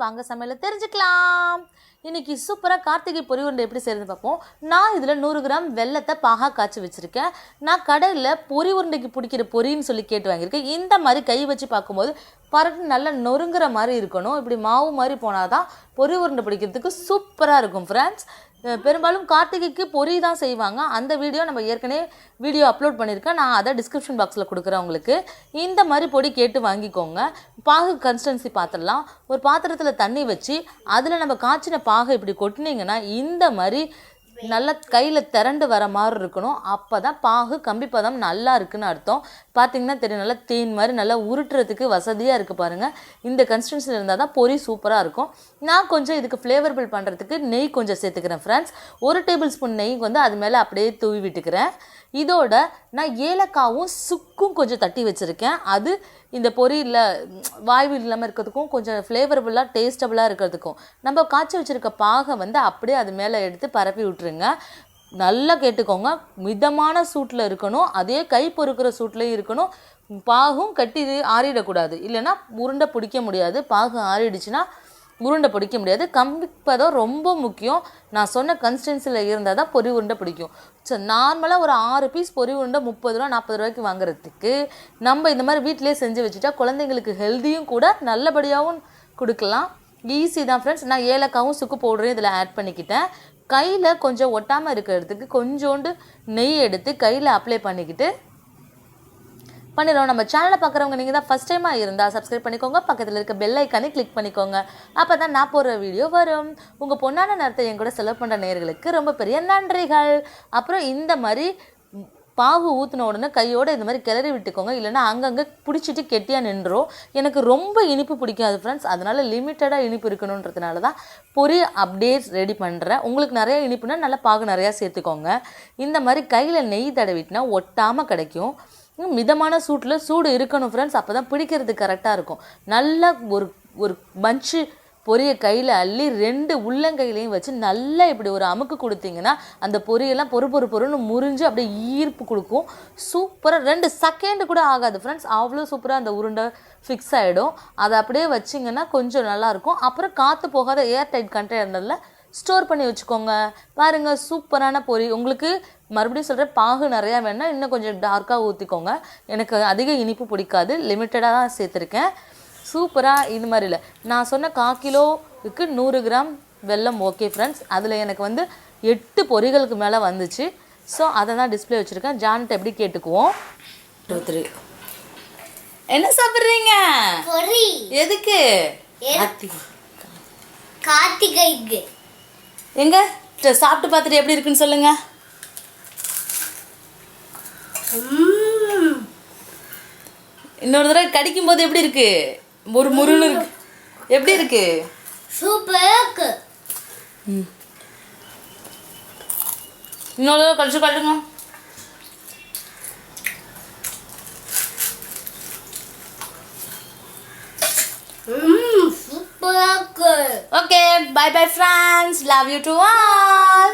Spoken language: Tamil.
வாங்க சமையல தெரிஞ்சுக்கலாம். இன்னைக்கு சூப்பராக கார்த்திகை பொரி உருண்டை எப்படி செய்யறது பார்ப்போம். நான் இதில் 100 கிராம் வெல்லத்தை பாகா காய்ச்சி வச்சுருக்கேன். நான் கடையில் பொரி உருண்டைக்கு பிடிக்கிற பொரின்னு சொல்லி கேட்டு வாங்கியிருக்கேன். இந்த மாதிரி கை வச்சு பார்க்கும்போது பரட்டு நல்லா நொறுங்குற மாதிரி இருக்கணும். இப்படி மாவு மாதிரி போனால் தான் பொரி உருண்டை பிடிக்கிறதுக்கு சூப்பராக இருக்கும் ஃப்ரெண்ட்ஸ். பெரும்பாலும் கார்த்திகைக்கு பொரி தான் செய்வாங்க. அந்த வீடியோ நம்ம ஏற்கனவே வீடியோ அப்லோட் பண்ணியிருக்கேன். நான் அதை டிஸ்கிரிப்ஷன் பாக்ஸில் கொடுக்குறேன் உங்களுக்கு. இந்த மாதிரி பொடி கேட்டு வாங்கிக்கோங்க. பாகு கன்சிஸ்டன்சி பார்த்துடலாம். ஒரு பாத்திரத்தில் தண்ணி வச்சு அதில் நம்ம காய்ச்சின பாகை இப்படி கொட்டினீங்கன்னா இந்த மாதிரி நல்லா கையில் திரண்டு வர மாதிரி இருக்கணும். அப்போ தான் பாகு கம்பிப்பதம் நல்லா இருக்குன்னு அர்த்தம். பார்த்திங்கன்னா தெரியும், நல்லா தேன் மாதிரி நல்லா உருட்டுறதுக்கு வசதியாக இருக்குது பாருங்கள். இந்த கன்சிஸ்டன்சியில் இருந்தால் தான் பொரி சூப்பராக இருக்கும். நான் கொஞ்சம் இதுக்கு ஃப்ளேவர்பிள் பண்ணுறதுக்கு நெய் கொஞ்சம் சேர்த்துக்கிறேன் ஃப்ரெண்ட்ஸ். 1 டேபிள் ஸ்பூன் நெய் வந்து அது மேலே அப்படியே தூவி விட்டுக்கிறேன். இதோட நான் ஏலக்காவும் சுக்கும் கொஞ்சம் தட்டி வச்சுருக்கேன். அது இந்த பொரியில் வாய்வு இல்லாமல் இருக்கிறதுக்கும் கொஞ்சம் ஃப்ளேவரபுளாக டேஸ்டபுளாக இருக்கிறதுக்கும் நம்ம காய்ச்சி வச்சுருக்க பாகை வந்து அப்படியே அது மேலே எடுத்து பரப்பி விட்டுருங்க. நல்லா கேட்டுக்கோங்க, மிதமான சூட்டில் இருக்கணும். அதே கை பொறுக்கிற சூட்லேயும் இருக்கணும். பாகும் கட்டி ஆறிடக்கூடாது, இல்லைன்னா உருண்டை பிடிக்க முடியாது. பாகு ஆறிடுச்சுன்னா உருண்டை பிடிக்க முடியாது. கம்பிப்பதம் ரொம்ப முக்கியம். நான் சொன்ன கன்சிஸ்டன்சியில் இருந்தால் தான் பொரி உருண்டை பிடிக்கும். ஸோ நார்மலாக ஒரு 6 பீஸ் பொரி உருண்டை 30 ரூபா 40 ரூபாய்க்கு வாங்குறதுக்கு நம்ம இந்த மாதிரி வீட்டிலே செஞ்சு வச்சுட்டா குழந்தைங்களுக்கு ஹெல்த்தியும் கூட நல்லபடியாகவும் கொடுக்கலாம். ஈஸி தான் ஃப்ரெண்ட்ஸ். நான் ஏலக்காவும் சுக்கு பவுடரையும் இதில் ஆட் பண்ணிக்கிட்டேன். கையில் கொஞ்சம் ஒட்டாமல் இருக்கிறதுக்கு கொஞ்சோண்டு நெய் எடுத்து கையில் அப்ளை பண்ணிக்கிட்டு பண்ணிடுவோம். நம்ம சேனலை பார்க்குறவங்க நீங்கள் தான் ஃபஸ்ட் டைமாக இருந்தால் சப்ஸ்கிரைப் பண்ணிக்கோங்க. பக்கத்தில் இருக்க பெல் ஐக்கானே கிளிக் பண்ணிக்கோங்க. அப்போ தான் நான் போடுற வீடியோ வரும். உங்கள் பொண்ணான நேரத்தை என் கூட செலவு பண்ணுற நேயர்களுக்கு ரொம்ப பெரிய நன்றிகள். அப்புறம் இந்த மாதிரி பாகு ஊற்றின உடனே கையோடு இந்த மாதிரி கிளறி விட்டுக்கோங்க, இல்லைன்னா அங்கங்கே பிடிச்சிட்டு கெட்டியாக நின்றுடும். எனக்கு ரொம்ப இனிப்பு பிடிக்காது ஃப்ரெண்ட்ஸ். அதனால் லிமிட்டடாக இனிப்பு இருக்கணுன்றதுனால தான் பொரி அப்படியே ரெடி பண்ணுறேன். உங்களுக்கு நிறைய இனிப்புனா நல்லா பாகு நிறையா சேர்த்துக்கோங்க. இந்த மாதிரி கையில் நெய் தடவிட்டுனா ஒட்டாமல் கிடைக்கும். மிதமான சூட்டில் சூடு இருக்கணும் ஃப்ரெண்ட்ஸ். அப்போ தான் பிடிக்கிறது கரெக்டாக இருக்கும். நல்லா ஒரு பஞ்சு பொரியை கையில் அள்ளி 2 உள்ளங்கையிலையும் வச்சு நல்லா இப்படி ஒரு அமுக்கு கொடுத்தீங்கன்னா அந்த பொரியெல்லாம் பொறுன்னு முறிஞ்சு அப்படியே ஈர்ப்பு கொடுக்கும். சூப்பராக 2 செகண்டு கூட ஆகாது ஃப்ரெண்ட்ஸ். அவ்வளோ சூப்பராக அந்த உருண்டை ஃபிக்ஸ் ஆகிடும். அதை அப்படியே வச்சிங்கன்னா கொஞ்சம் நல்லாயிருக்கும். அப்புறம் காற்று போகாத ஏர் டைட் கண்டெய்னரில் ஸ்டோர் பண்ணி வச்சுக்கோங்க. பாருங்கள், சூப்பரான பொரி. உங்களுக்கு மறுபடியும் சொல்கிறேன், பாகு நிறையா வேணா இன்னும் கொஞ்சம் டார்க்காக ஊற்றிக்கோங்க. எனக்கு அதிக இனிப்பு பிடிக்காது, லிமிட்டடாக தான் சேர்த்துருக்கேன். சூப்பராக இது மாதிரி இல்லை. நான் சொன்ன 1/4 கிலோவுக்கு 100 கிராம் வெல்லம் ஓகே ஃப்ரெண்ட்ஸ். அதில் எனக்கு வந்து 8 பொரிகளுக்கு மேலே வந்துச்சு. ஸோ அதை தான் டிஸ்பிளே வச்சுருக்கேன். ஜான்கிட்ட எப்படி கேட்டுக்குவோம். 2 3 என்ன சாப்பிட்றீங்க? பொரி. எதுக்கு? கார்த்திகைக்கு. எங்க சாப்பிட்டு பார்த்துட்டு எப்படி இருக்குன்னு சொல்லுங்க. இன்னொரு தடவை கடிக்கும் போது எப்படி இருக்கு? ஒரு முருன்னு இருக்கு. எப்படி இருக்கு? சூப்பரா இருக்கு. இன்னொரு தடவை கடிச்சு காட்டுங்க. சூப்பரா இருக்கு. Okay, bye bye friends. Love you to all.